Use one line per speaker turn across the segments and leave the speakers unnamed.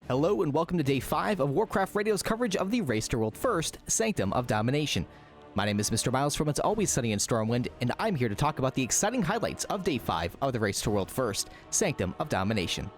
Hello and welcome to Day 5 of Warcraft Radio's coverage of the Race to World First, Sanctum of Domination. My name is Mr. Miles from It's Always Sunny in Stormwind, and I'm here to talk about the exciting highlights of Day 5 of the Race to World First, Sanctum of Domination.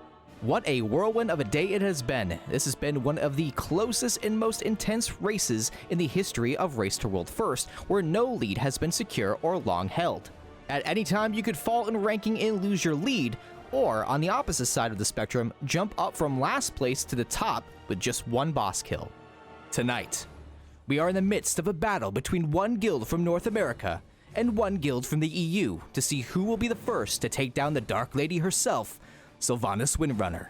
What a whirlwind of a day it has been. This has been one of the closest and most intense races in the history of Race to World First, where no lead has been secure or long held. At any time, you could fall in ranking and lose your lead, or, on the opposite side of the spectrum, jump up from last place to the top with just one boss kill. Tonight, we are in the midst of a battle between one guild from North America and one guild from the EU to see who will be the first to take down the Dark Lady herself, Sylvanas Windrunner.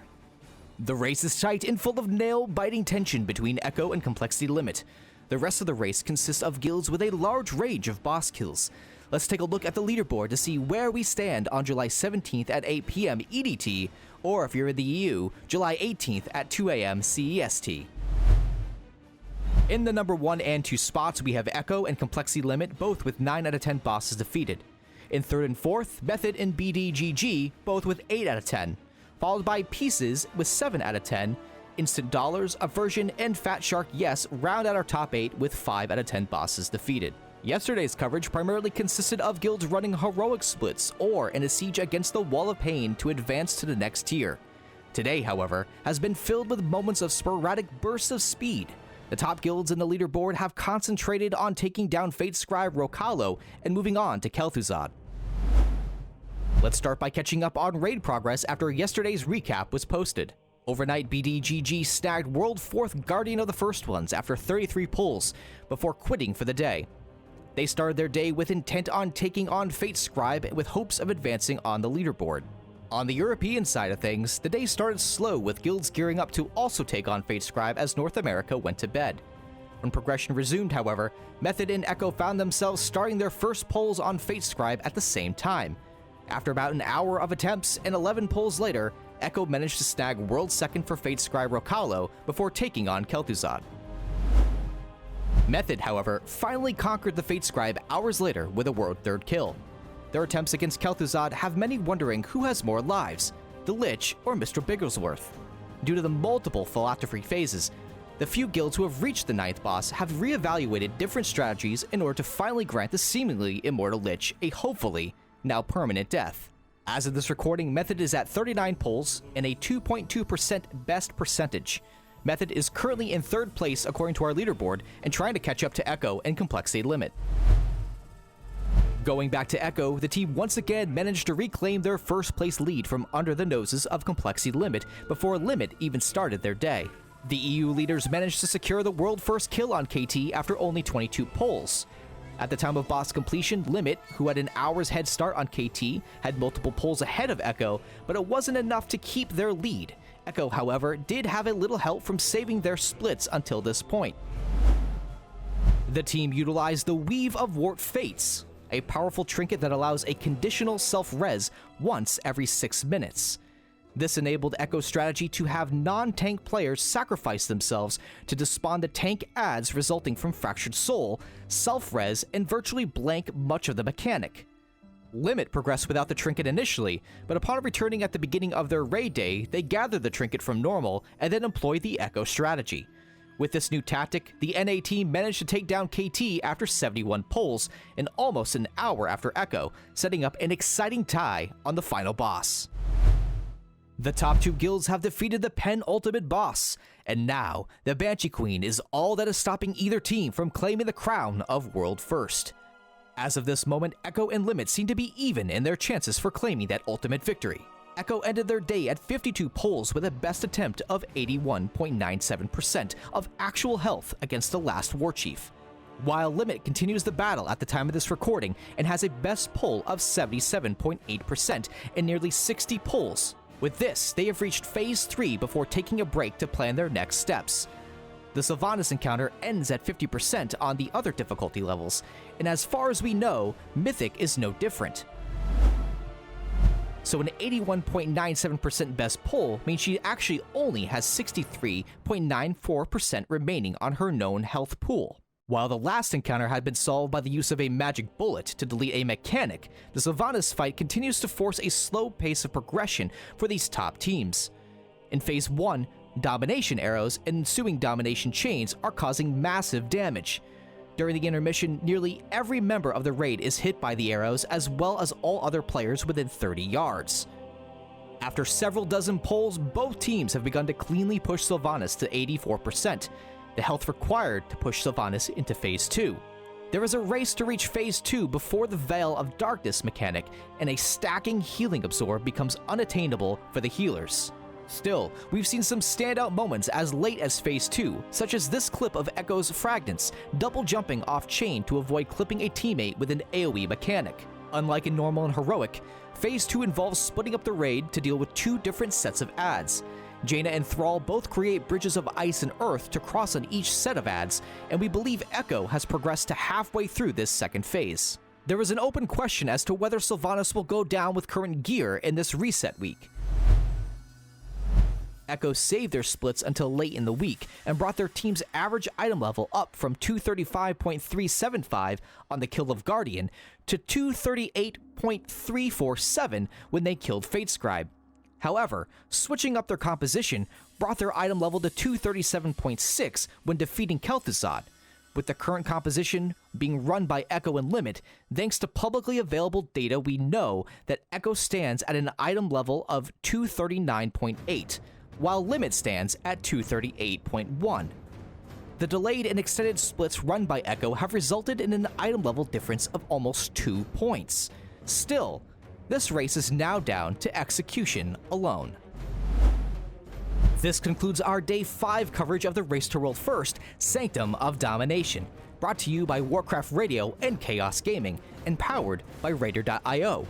The race is tight and full of nail-biting tension between Echo and Complexity Limit. The rest of the race consists of guilds with a large range of boss kills. Let's take a look at the leaderboard to see where we stand on July 17th at 8 PM EDT, or if you're in the EU, July 18th at 2 AM CEST. In the number 1 and 2 spots, we have Echo and Complexity Limit, both with 9 out of 10 bosses defeated. In 3rd and 4th, Method and BDGG, both with 8 out of 10, followed by Pieces with 7 out of 10, Instant Dollars, Aversion, and Fat Shark Yes round out our top 8 with 5 out of 10 bosses defeated. Yesterday's coverage primarily consisted of guilds running heroic splits or in a siege against the Wall of Pain to advance to the next tier. Today, however, has been filled with moments of sporadic bursts of speed. The top guilds in the leaderboard have concentrated on taking down Fate Scribe Rokalo and moving on to Kel'Thuzad. Let's start by catching up on raid progress after yesterday's recap was posted. Overnight, BDGG snagged World 4th Guardian of the First Ones after 33 pulls, before quitting for the day. They started their day with intent on taking on Fate Scribe with hopes of advancing on the leaderboard. On the European side of things, the day started slow with guilds gearing up to also take on Fate Scribe as North America went to bed. When progression resumed, however, Method and Echo found themselves starting their first pulls on Fate Scribe at the same time. After about an hour of attempts and 11 pulls later, Echo managed to snag World 2nd for Fate Scribe Rokalo before taking on Kel'Thuzad. Method, however, finally conquered the Fate Scribe hours later with a World 3rd kill. Their attempts against Kel'Thuzad have many wondering who has more lives, the Lich or Mr. Bigglesworth. Due to the multiple philosophy phases, the few guilds who have reached the 9th boss have reevaluated different strategies in order to finally grant the seemingly immortal Lich a hopefully now permanent death. As of this recording, Method is at 39 pulls and a 2.2% best percentage. Method is currently in 3rd place according to our leaderboard and trying to catch up to Echo and Complexity Limit. Going back to Echo, the team once again managed to reclaim their first place lead from under the noses of Complexity Limit before Limit even started their day. The EU leaders managed to secure the world first kill on KT after only 22 pulls. At the time of boss completion, Limit, who had an hour's head start on KT, had multiple pulls ahead of Echo, but it wasn't enough to keep their lead. Echo, however, did have a little help from saving their splits until this point. The team utilized the Weave of Warped Fates, a powerful trinket that allows a conditional self-res once every 6 minutes. This enabled Echo's strategy to have non-tank players sacrifice themselves to despawn the tank adds resulting from Fractured Soul, self-res, and virtually blank much of the mechanic. Limit progressed without the trinket initially, but upon returning at the beginning of their raid day, they gathered the trinket from normal and then employed the Echo strategy. With this new tactic, the NA team managed to take down KT after 71 pulls and almost an hour after Echo, setting up an exciting tie on the final boss. The top 2 guilds have defeated the penultimate boss, and now the Banshee Queen is all that is stopping either team from claiming the crown of World First. As of this moment, Echo and Limit seem to be even in their chances for claiming that ultimate victory. Echo ended their day at 52 pulls with a best attempt of 81.97% of actual health against the last Warchief, while Limit continues the battle at the time of this recording and has a best pull of 77.8% in nearly 60 pulls. With this, they have reached Phase 3 before taking a break to plan their next steps. The Sylvanas encounter ends at 50% on the other difficulty levels, and as far as we know, Mythic is no different. So an 81.97% best pull means she actually only has 63.94% remaining on her known health pool. While the last encounter had been solved by the use of a magic bullet to delete a mechanic, the Sylvanas fight continues to force a slow pace of progression for these top teams. In Phase 1, Domination arrows and ensuing domination chains are causing massive damage. During the intermission, nearly every member of the raid is hit by the arrows, as well as all other players within 30 yards. After several dozen pulls, both teams have begun to cleanly push Sylvanas to 84%, the health required to push Sylvanas into Phase 2. There is a race to reach Phase 2 before the Veil of Darkness mechanic and a stacking healing absorb becomes unattainable for the healers. Still, we've seen some standout moments as late as Phase 2, such as this clip of Echo's Fragments, double jumping off chain to avoid clipping a teammate with an AoE mechanic. Unlike in Normal and Heroic, Phase 2 involves splitting up the raid to deal with two different sets of adds. Jaina and Thrall both create bridges of ice and earth to cross on each set of adds, and we believe Echo has progressed to halfway through this second phase. There is an open question as to whether Sylvanas will go down with current gear in this reset week. Echo saved their splits until late in the week and brought their team's average item level up from 235.375 on the kill of Guardian to 238.347 when they killed Fate Scribe. However, switching up their composition brought their item level to 237.6 when defeating Kel'Thuzad. With the current composition being run by Echo and Limit, thanks to publicly available data, we know that Echo stands at an item level of 239.8. while Limit stands at 238.1. The delayed and extended splits run by Echo have resulted in an item level difference of almost 2 points. Still, this race is now down to execution alone. This concludes our Day 5 coverage of the Race to World First, Sanctum of Domination, brought to you by Warcraft Radio and Chaos Gaming, and powered by Raider.io.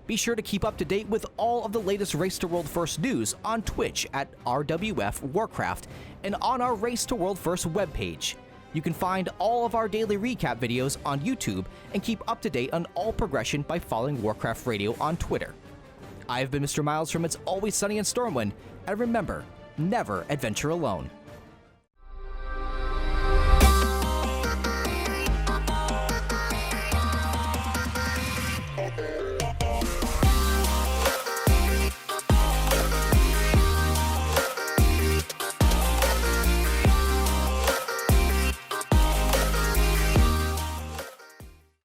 Be sure to keep up to date with all of the latest Race to World First news on Twitch at RWF Warcraft and on our Race to World First webpage. You can find all of our daily recap videos on YouTube and keep up to date on all progression by following Warcraft Radio on Twitter. I've been Mr. Miles from It's Always Sunny in Stormwind, and remember, never adventure alone.